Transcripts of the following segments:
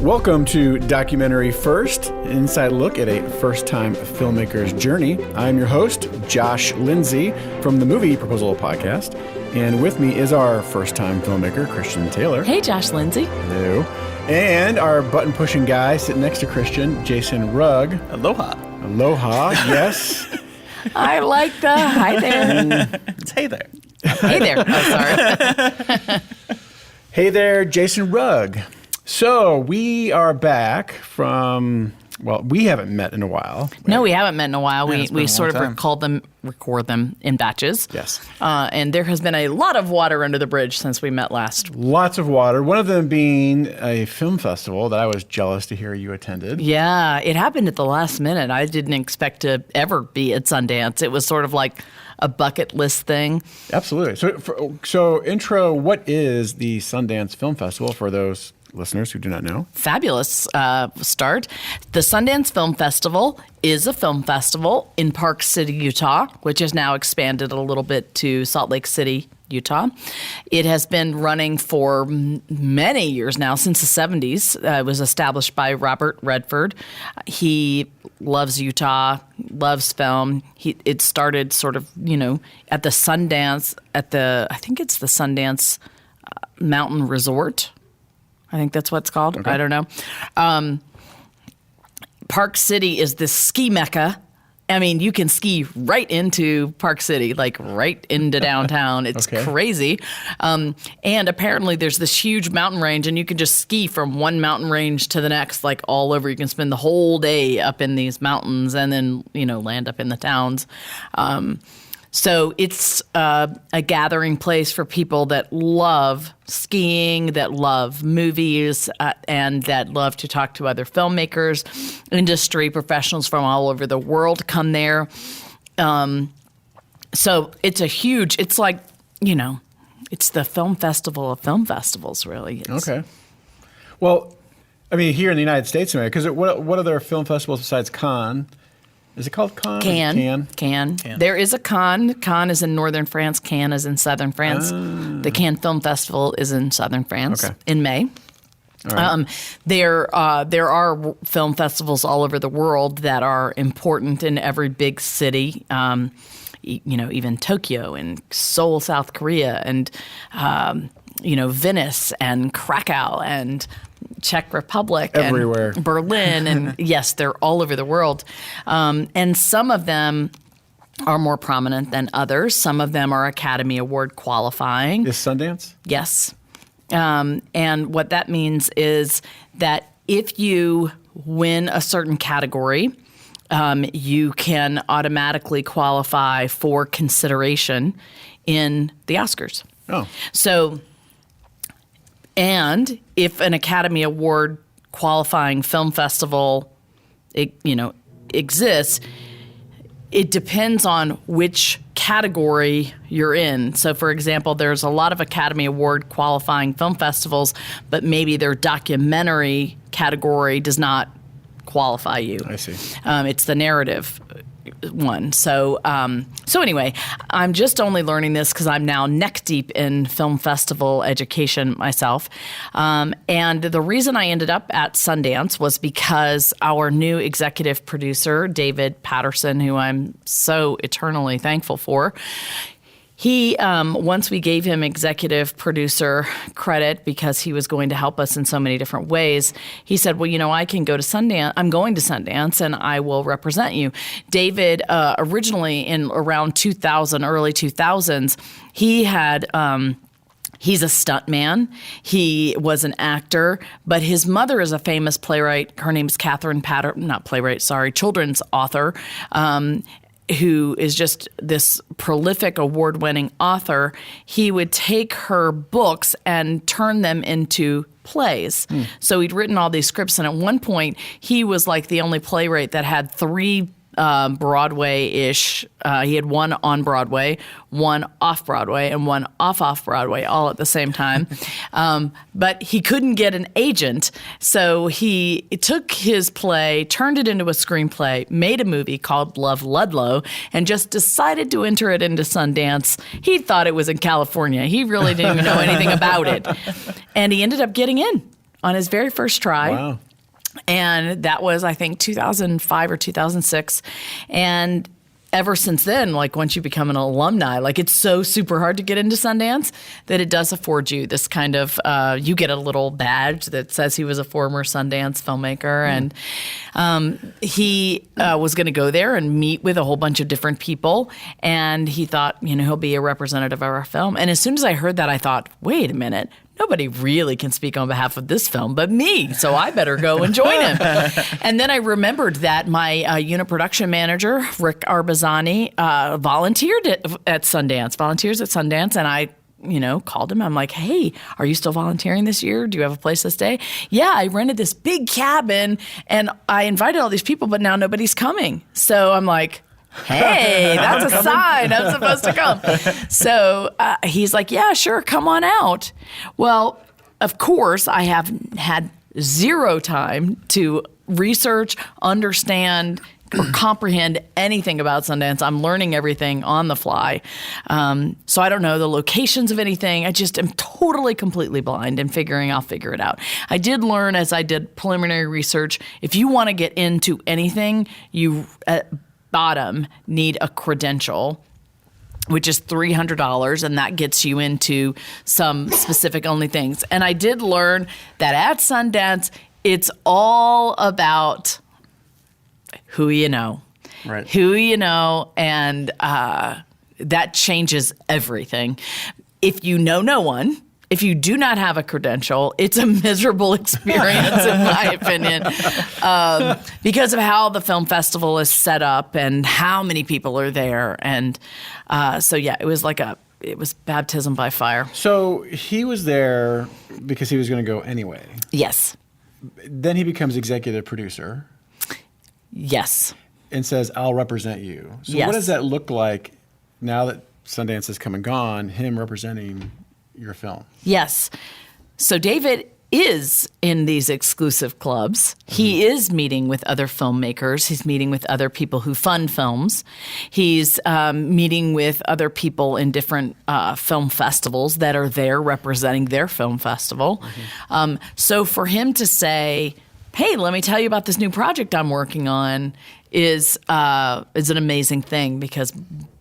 Welcome to Documentary First, an inside look at a first-time filmmaker's journey. I'm your host, Josh Lindsay, from the Movie Proposal Podcast. And with me is our first-time filmmaker, Christian Taylor. Hey, Josh Lindsay. Hello. And our button-pushing guy sitting next to Christian, Jason Rugg. Aloha. Aloha, yes. I like the hi there. It's hey there. Hey there. Oh, sorry. Hey there, Jason Rugg. So we are back from, well, we haven't met in a while. Right? No, we haven't met in a while. Yeah, we sort of time. record them in batches. Yes. And there has been a lot of water under the bridge since we met last. Lots of water. One of them being a film festival that I was jealous to hear you attended. Yeah, it happened at the last minute. I didn't expect to ever be at Sundance. It was sort of like a bucket list thing. Absolutely. So intro, what is the Sundance Film Festival for those listeners who do not know? Fabulous start. The Sundance Film Festival is a film festival in Park City, Utah, which has now expanded a little bit to Salt Lake City, Utah. It has been running for many years now, since the 70s. It was established by Robert Redford. He loves Utah, loves film. It started sort of, at the Sundance, I think it's the Sundance Mountain Resort. I think that's what it's called. Okay. I don't know. Park City is this ski mecca. I mean, you can ski right into Park City, like right into downtown. It's crazy. And apparently there's this huge mountain range, and you can just ski from one mountain range to the next, like all over. You can spend the whole day up in these mountains and then, land up in the towns. So it's a gathering place for people that love skiing, that love movies, and that love to talk to other filmmakers. Industry professionals from all over the world come there. So it's it's like, it's the film festival of film festivals, really. Okay. Well, I mean, here in the United States, because what other film festivals besides Cannes? Is it called Cannes? Cannes. There is a Cannes. Cannes is in northern France. Cannes is in southern France. The Cannes Film Festival is in southern France in May. Right. There are film festivals all over the world that are important in every big city. Even Tokyo and Seoul, South Korea, and Venice and Krakow and Czech Republic everywhere. And Berlin. And yes, they're all over the world. And some of them are more prominent than others. Some of them are Academy Award qualifying. Is Sundance? Yes. And what that means is that if you win a certain category, you can automatically qualify for consideration in the Oscars. Oh. So, and if an Academy Award qualifying film festival, exists, it depends on which category you're in. So, for example, there's a lot of Academy Award qualifying film festivals, but maybe their documentary category does not qualify you. I see. It's the narrative one. So anyway, I'm just only learning this because I'm now neck deep in film festival education myself. And the reason I ended up at Sundance was because our new executive producer, David Patterson, who I'm so eternally thankful for, he, once we gave him executive producer credit because he was going to help us in so many different ways, he said, well, I can go to Sundance. I'm going to Sundance and I will represent you. David, originally in around 2000, early 2000s, he had... He's a stuntman. He was an actor, but his mother is a famous playwright. Her name's Catherine children's author, who is just this prolific award-winning author. He would take her books and turn them into plays. So he'd written all these scripts, and at one point, he was like the only playwright that had 3 Broadway-ish. He had one on Broadway, one off Broadway, and one off Broadway, all at the same time. But he couldn't get an agent, so he took his play, turned it into a screenplay, made a movie called Love Ludlow, and just decided to enter it into Sundance. He thought it was in California. He really didn't even know anything about it. And he ended up getting in. on his very first try. Wow. And that was, I think, 2005 or 2006. And ever since then, like once you become an alumni, like it's so super hard to get into Sundance that it does afford you this kind of, you get a little badge that says he was a former Sundance filmmaker. And he was going to go there and meet with a whole bunch of different people. And he thought, he'll be a representative of our film. And as soon as I heard that, I thought, wait a minute. Nobody really can speak on behalf of this film but me, so I better go and join him. And then I remembered that my unit production manager, Rick Arbazani, volunteers at Sundance, and I called him. I'm like, hey, are you still volunteering this year? Do you have a place to stay? Yeah, I rented this big cabin, and I invited all these people, but now nobody's coming. So I'm like, hey, that's a sign I'm supposed to come. So he's like, yeah, sure, come on out. Well, of course, I have had zero time to research, understand, or comprehend anything about Sundance. I'm learning everything on the fly. So I don't know the locations of anything. I just am totally, completely blind and I'll figure it out. I did learn as I did preliminary research, if you want to get into anything, you bottom need a credential, which is $300, and that gets you into some specific only things. And I did learn that at Sundance, it's all about who you know. Right. Who you know, and that changes everything. If you know no one, if you do not have a credential, it's a miserable experience, in my opinion, because of how the film festival is set up and how many people are there. And so, yeah, it was baptism by fire. So he was there because he was going to go anyway. Yes. Then he becomes executive producer. Yes. And says, I'll represent you. So yes. What does that look like now that Sundance has come and gone, him representing your film? Yes. So David is in these exclusive clubs. He is meeting with other filmmakers. He's meeting with other people who fund films. He's meeting with other people in different film festivals that are there representing their film festival. So for him to say, hey, let me tell you about this new project I'm working on is an amazing thing, because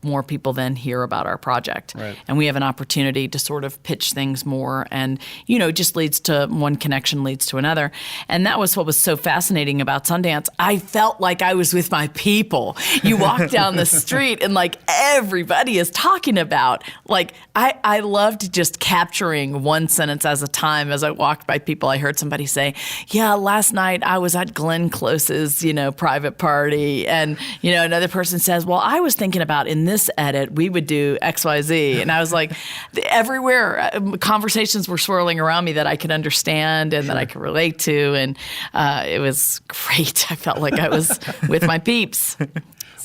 more people then hear about our project. Right. And we have an opportunity to sort of pitch things more, and, just leads to one connection leads to another. And that was what was so fascinating about Sundance. I felt like I was with my people. You walk down the street and like everybody is talking about, like, I loved just capturing one sentence at a time. As I walked by people, I heard somebody say, yeah, last night I was at Glenn Close's, private party. And, another person says, well, I was thinking about in this edit, we would do XYZ. And I was like, everywhere conversations were swirling around me that I could understand and that I could relate to. And it was great. I felt like I was with my peeps.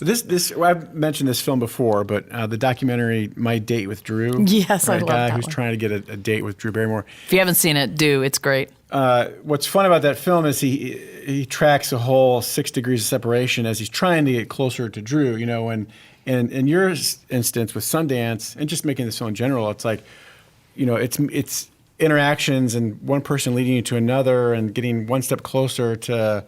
I've mentioned this film before, but the documentary "My Date with Drew." Yes, I love that guy who's one. trying to get a date with Drew Barrymore. If you haven't seen it, do. It's great. What's fun about that film is he tracks a whole 6 degrees of separation as he's trying to get closer to Drew. And in your instance with Sundance, and just making this film in general, it's like, it's interactions and one person leading you to another and getting one step closer to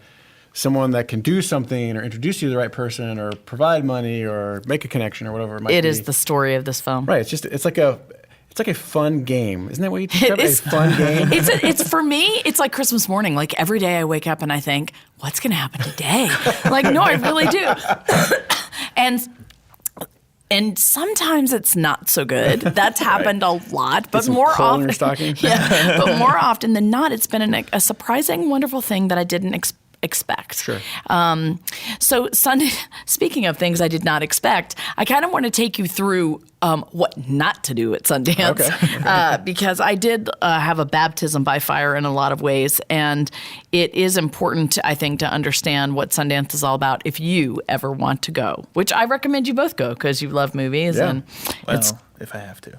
someone that can do something or introduce you to the right person or provide money or make a connection or whatever it might be. It is the story of this film. Right. It's like a fun game. Isn't that what you describe? A fun game? It's for me, it's like Christmas morning. Like every day I wake up and I think, what's going to happen today? Like, no, I really do. And sometimes it's not so good. That's happened a lot, but more often, but more often than not, it's been a surprising, wonderful thing that I didn't expect. Sure. So Sunday, speaking of things I did not expect, I kind of want to take you through what not to do at Sundance, because I did have a baptism by fire in a lot of ways, and it is important, I think, to understand what Sundance is all about if you ever want to go, which I recommend you both go because you love movies. Yeah. And if I have to.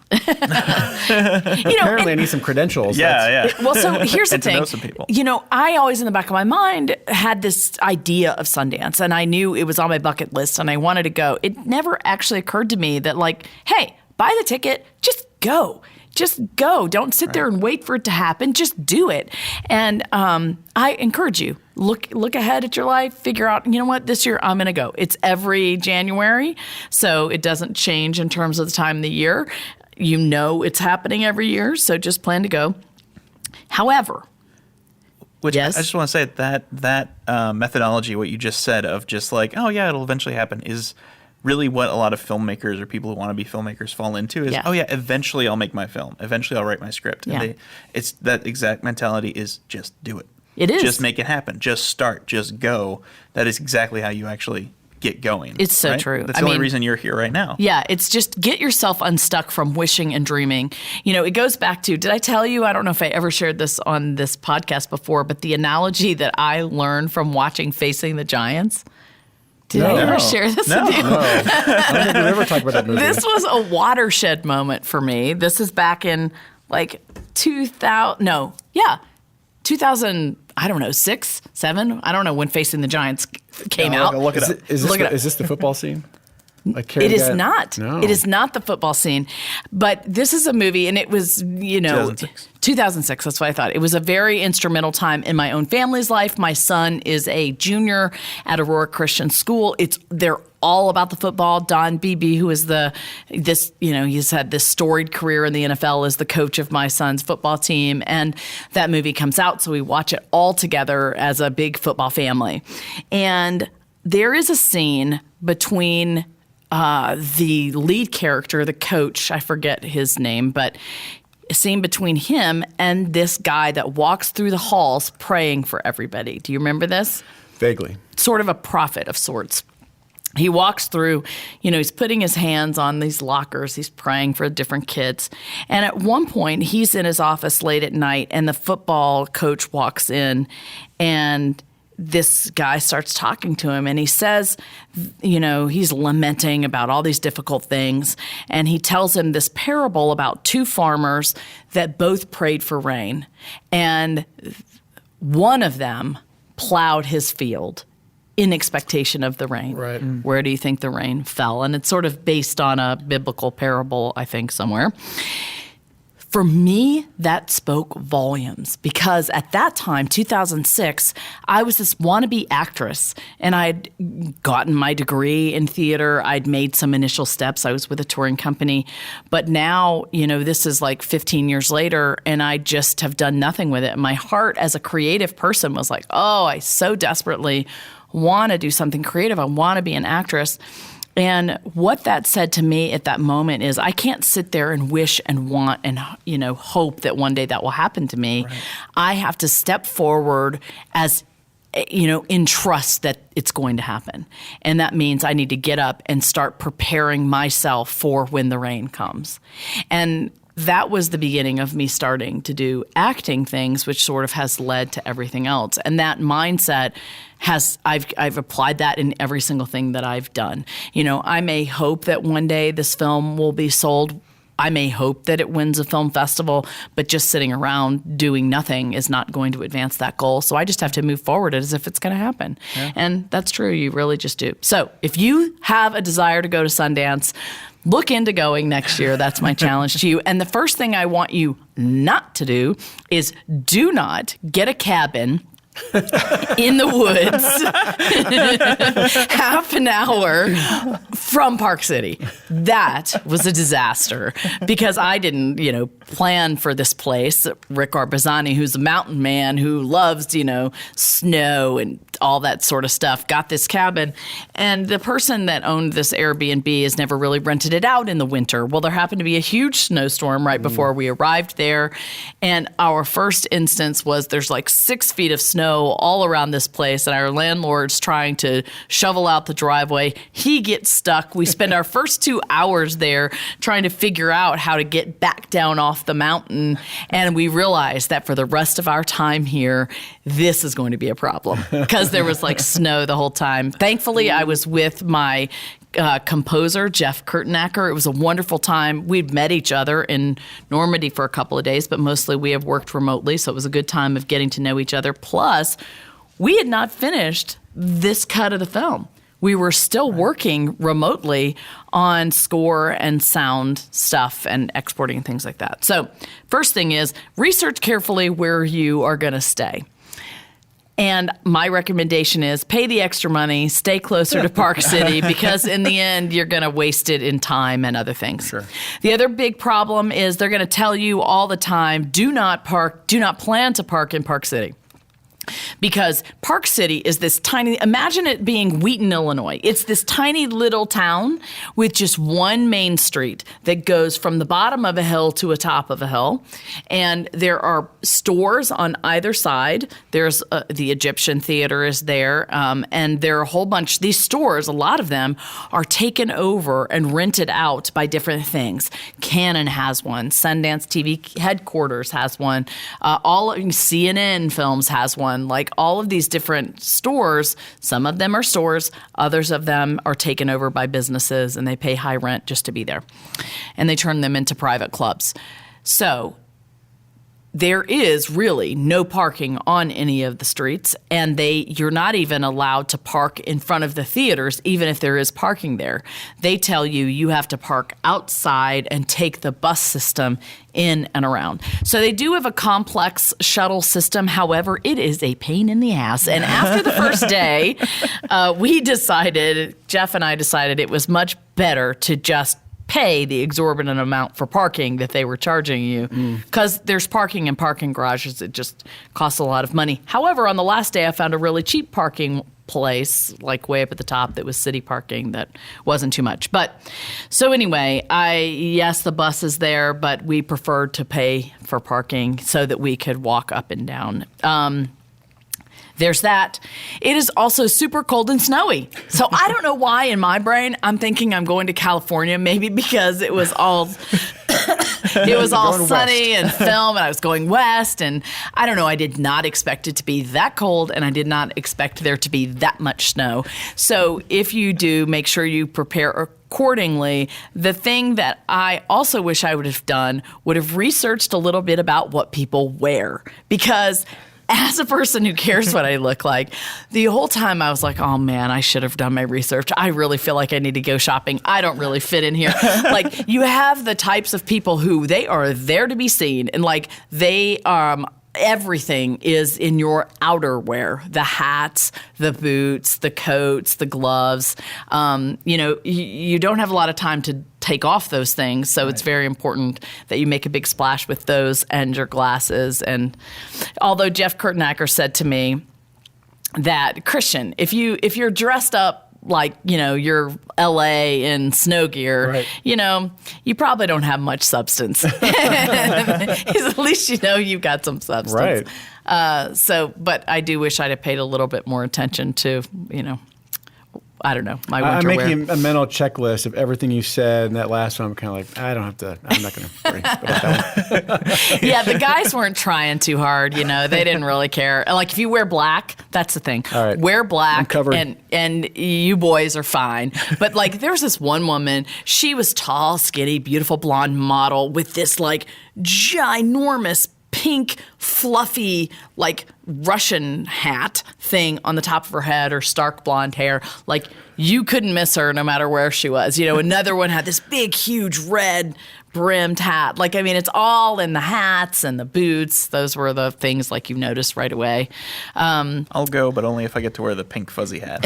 Apparently I need some credentials. Yeah. Well, so here's the And to thing. know some people. I always in the back of my mind had this idea of Sundance, and I knew it was on my bucket list and I wanted to go. It never actually occurred to me that, like, hey, buy the ticket, just go. Just go. Don't sit there and wait for it to happen. Just do it. And I encourage you, look ahead at your life, figure out, you know what, this year I'm going to go. It's every January, so it doesn't change in terms of the time of the year. You know it's happening every year, so just plan to go. However, yes? I just want to say that methodology, what you just said of just like, oh yeah, it'll eventually happen, is really what a lot of filmmakers or people who want to be filmmakers fall into is, oh yeah, eventually I'll make my film. Eventually I'll write my script. Yeah. And it's that exact mentality is just do it. It is. Just make it happen. Just start. Just go. That is exactly how you actually get going. It's so true. That's the only reason you're here right now. Yeah, it's just get yourself unstuck from wishing and dreaming. You know, it goes back to, did I tell you, I don't know if I ever shared this on this podcast before, but the analogy that I learned from watching Facing the Giants. Did I ever share this with you? No. I don't think we've ever talked about that movie. This was a watershed moment for me. This is back in like 2000, I don't know, 6, 7? I don't know when Facing the Giants came out. Look it up. Is this the football scene? Like It is not. No. It is not the football scene. But this is a movie, and it was, 2006, that's what I thought. It was a very instrumental time in my own family's life. My son is a junior at Aurora Christian School. They're all about the football. Don Beebe, who is he's had this storied career in the NFL as the coach of my son's football team. And that movie comes out, so we watch it all together as a big football family. And there is a scene between the lead character, the coach, I forget his name, but a scene between him and this guy that walks through the halls praying for everybody. Do you remember this? Vaguely. Sort of a prophet of sorts. He walks through, he's putting his hands on these lockers. He's praying for different kids. And at one point, he's in his office late at night, and the football coach walks in, and this guy starts talking to him, and he says, he's lamenting about all these difficult things. And he tells him this parable about two farmers that both prayed for rain. And one of them plowed his field in expectation of the rain. Right. Where do you think the rain fell? And it's sort of based on a biblical parable, I think, somewhere. For me, that spoke volumes because at that time, 2006, I was this wannabe actress, and I'd gotten my degree in theater. I'd made some initial steps. I was with a touring company. But now, this is like 15 years later, and I just have done nothing with it. My heart as a creative person was like, oh, I so desperately want to do something creative. I want to be an actress. And what that said to me at that moment is I can't sit there and wish and want and, hope that one day that will happen to me. Right. I have to step forward as, in trust that it's going to happen. And that means I need to get up and start preparing myself for when the rain comes. And that was the beginning of me starting to do acting things, which sort of has led to everything else. And that mindset I've applied that in every single thing that I've done. I may hope that one day this film will be sold. I may hope that it wins a film festival, but just sitting around doing nothing is not going to advance that goal. So I just have to move forward as if it's going to happen. Yeah. And that's true. You really just do. So if you have a desire to go to Sundance, look into going next year. That's my challenge to you. And the first thing I want you not to do is do not get a cabin in the woods half an hour from Park City. That was a disaster because I didn't, plan for this place. Rick Arbazani, who's a mountain man who loves, snow and all that sort of stuff, got this cabin. And the person that owned this Airbnb has never really rented it out in the winter. Well, there happened to be a huge snowstorm right before we arrived there. And our first instance was there's like 6 feet of snow all around this place, and our landlord's trying to shovel out the driveway. He gets stuck. We spend our first 2 hours there trying to figure out how to get back down off the mountain, and we realized that for the rest of our time here, this is going to be a problem because there was like snow the whole time. Thankfully, I was with my composer, Jeff Kurtenacker. It was a wonderful time. We'd met each other in Normandy for a couple of days, but mostly we have worked remotely, so it was a good time of getting to know each other. Plus, we had not finished this cut of the film. we were still working remotely on score and sound stuff and exporting things like that. So first thing is research carefully where you are going to stay. And my recommendation is pay the extra money, stay closer to Park City, because in the end, you're going to waste it in time and other things. Sure. The other big problem is they're going to tell you all the time, do not plan to park in Park City. Because Park City is this tiny, imagine it being Wheaton, Illinois. It's this tiny little town with just one main street that goes from the bottom of a hill to the top of a hill. And there are stores on either side. There's the Egyptian Theater is there. And there are a whole bunch. These stores, a lot of them, are taken over and rented out by different things. Canon has one. Sundance TV headquarters has one. CNN Films has one. Like all of these different stores, some of them are stores, others of them are taken over by businesses and they pay high rent just to be there. And they turn them into private clubs. So there is really no parking on any of the streets, and you're not even allowed to park in front of the theaters, even if there is parking there. They tell you have to park outside and take the bus system in and around. So they do have a complex shuttle system. However, it is a pain in the ass. And after the first day, Jeff and I decided it was much better to just pay the exorbitant amount for parking that they were charging you, because there's parking in parking garages. It just costs a lot of money. However, on the last day, I found a really cheap parking place, like way up at the top, that was city parking that wasn't too much. But so anyway, yes, the bus is there, but we preferred to pay for parking so that we could walk up and down. There's that. It is also super cold and snowy. So I don't know why in my brain I'm thinking I'm going to California, maybe because it was all sunny and film, and I was going west, and I don't know, I did not expect it to be that cold, and I did not expect there to be that much snow. So if you do, make sure you prepare accordingly. The thing that I also wish I would have done would have researched a little bit about what people wear, because as a person who cares what I look like, the whole time I was like, oh man, I should have done my research. I really feel like I need to go shopping. I don't really fit in here. Like, you have the types of people who they are there to be seen, and like everything is in your outerwear, the hats, the boots, the coats, the gloves. You don't have a lot of time to take off those things, so It's very important that you make a big splash with those and your glasses. And although Jeff Kurtenacker said to me that, Christian, if you're dressed up like, you're LA in snow gear, right, you probably don't have much substance. At least you've got some substance. Right. But I do wish I'd have paid a little bit more attention to, I don't know, my winter wear. I'm making a mental checklist of everything you said, and that last one I'm kind of like, I'm not going to worry about that one. Yeah, the guys weren't trying too hard, they didn't really care. Like, if you wear black, that's the thing. All right. Wear black, I'm and you boys are fine. But like, there was this one woman, she was tall, skinny, beautiful blonde model with this like ginormous pink, fluffy, like Russian hat thing on the top of her head, her stark blonde hair. Like, you couldn't miss her no matter where she was. Another one had this big, huge red brimmed hat. Like, I mean, it's all in the hats and the boots. Those were the things like you noticed right away. I'll go, but only if I get to wear the pink fuzzy hat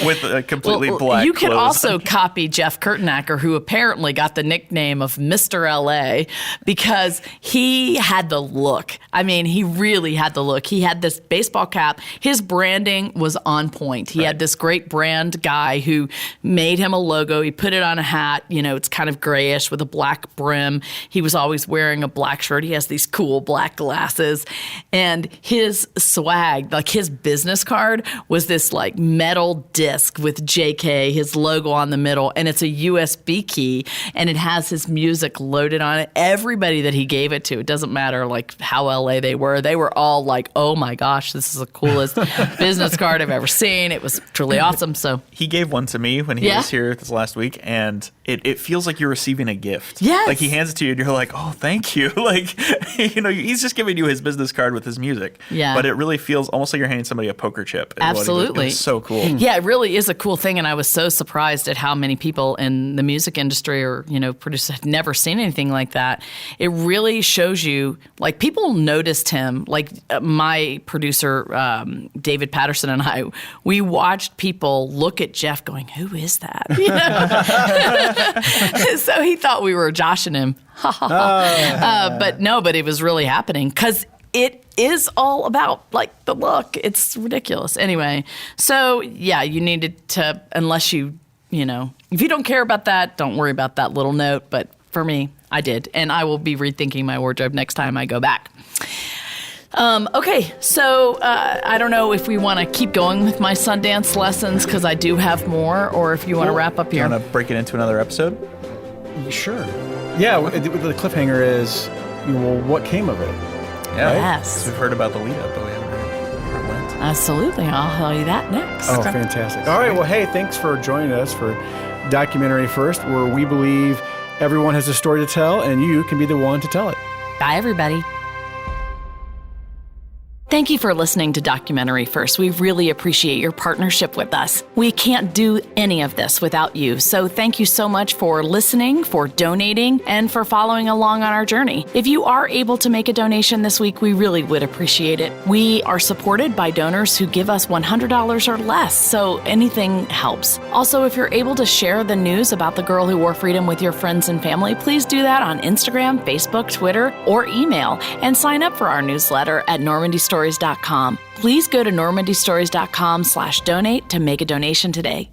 with a completely black You can clothes. also copy Jeff Kurtenacker, who apparently got the nickname of Mr. LA because he had the look. I mean, he really had the look. He had this baseball cap. His branding was on point. He had this great brand guy who made him a logo. He put it on a hat. It's kind of grayish with a black brim. He was always wearing a black shirt. He has these cool black glasses. And his swag, like his business card, was this like metal disc with JK, his logo on the middle, and it's a USB key, and it has his music loaded on it. Everybody that he gave it to, it doesn't matter like how LA they were all like, oh my gosh, this is the coolest business card I've ever seen. It was truly awesome. So he gave one to me when he was here this last week, and it feels like you're receiving a gift. gift. Yes. Like he hands it to you and you're like, oh, thank you. Like, he's just giving you his business card with his music. Yeah. But it really feels almost like you're handing somebody a poker chip. Absolutely. It's so cool. Yeah, it really is a cool thing. And I was so surprised at how many people in the music industry or, producers had never seen anything like that. It really shows you, like, people noticed him. Like, my producer, David Patterson, and I, we watched people look at Jeff going, who is that? So he thought we were joshing him. But it was really happening because it is all about, like, the look. It's ridiculous. Anyway, so, yeah, you needed to, unless if you don't care about that, don't worry about that little note. But for me, I did. And I will be rethinking my wardrobe next time I go back. Okay, so I don't know if we want to keep going with my Sundance lessons because I do have more, or if you want to wrap up here. You want to break it into another episode? Sure. Yeah, the cliffhanger is, what came of it? Yeah. Right? Yes. We've heard about the lead up, but we haven't heard where it went. Absolutely. I'll tell you that next. Oh, fantastic. All right, well, hey, thanks for joining us for Documentary First, where we believe everyone has a story to tell, and you can be the one to tell it. Bye, everybody. Thank you for listening to Documentary First. We really appreciate your partnership with us. We can't do any of this without you, so thank you so much for listening, for donating, and for following along on our journey. If you are able to make a donation this week, we really would appreciate it. We are supported by donors who give us $100 or less, so anything helps. Also, if you're able to share the news about the girl who wore freedom with your friends and family, please do that on Instagram, Facebook, Twitter, or email, and sign up for our newsletter at normandystories.com. Please go to normandystories.com/donate to make a donation today.